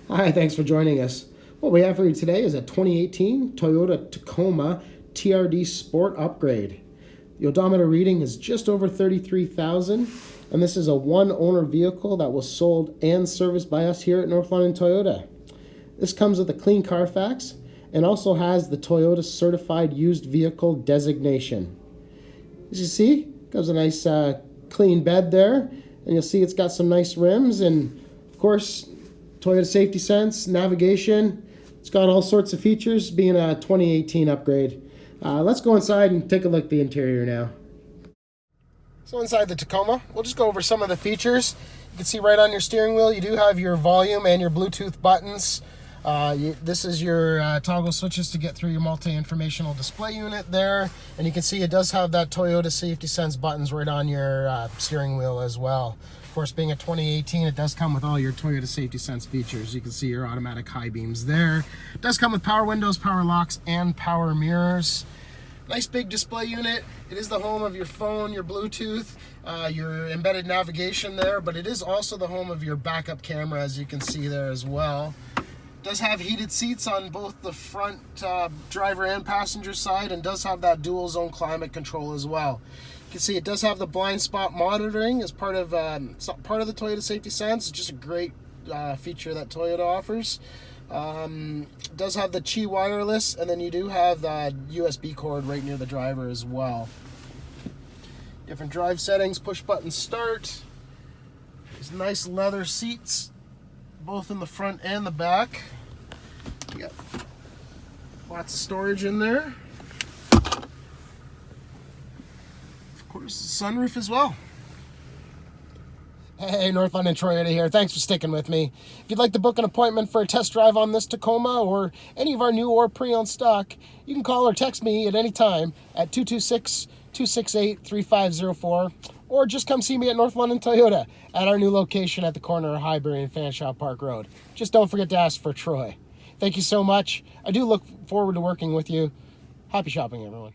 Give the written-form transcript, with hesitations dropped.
Hi, thanks for joining us. What we have for you today is a 2018 Toyota Tacoma TRD Sport Upgrade. The odometer reading is just over 33,000, and this is a one-owner vehicle that was sold and serviced by us here at North London Toyota. This comes with a clean Carfax and also has the Toyota Certified Used Vehicle designation. As you see, comes a nice clean bed there, and you'll see it's got some nice rims and, of course, Toyota Safety Sense, navigation. It's got all sorts of features, being a 2018 upgrade. Let's go inside and take a look at the interior now. So inside the Tacoma, we'll just go over some of the features. You can see right on your steering wheel, you do have your volume and your Bluetooth buttons. This is your toggle switches to get through your multi-informational display unit there. And you can see it does have that Toyota Safety Sense buttons right on your steering wheel as well. Of course, being a 2018, it does come with all your Toyota Safety Sense features. You can see your automatic high beams there. It does come with power windows, power locks, and power mirrors. Nice big display unit. It is the home of your phone, your Bluetooth, your embedded navigation there, but it is also the home of your backup camera, as you can see there as well. It does have heated seats on both the front driver and passenger side, and does have that dual zone climate control as well. You can see it does have the blind spot monitoring as part of the Toyota Safety Sense. It's just a great feature that Toyota offers. It does have the Qi wireless, and then you do have the USB cord right near the driver as well. Different drive settings, push button start. There's nice leather seats, both in the front and the back. You got lots of storage in there. Of course, the sunroof as well. Hey, North London Toyota here. Thanks for sticking with me. If you'd like to book an appointment for a test drive on this Tacoma or any of our new or pre-owned stock, you can call or text me at any time at 226-268-3504, or just come see me at North London Toyota at our new location at the corner of Highbury and Fanshawe Park Road. Just don't forget to ask for Troy. Thank you so much. I do look forward to working with you. Happy shopping, everyone.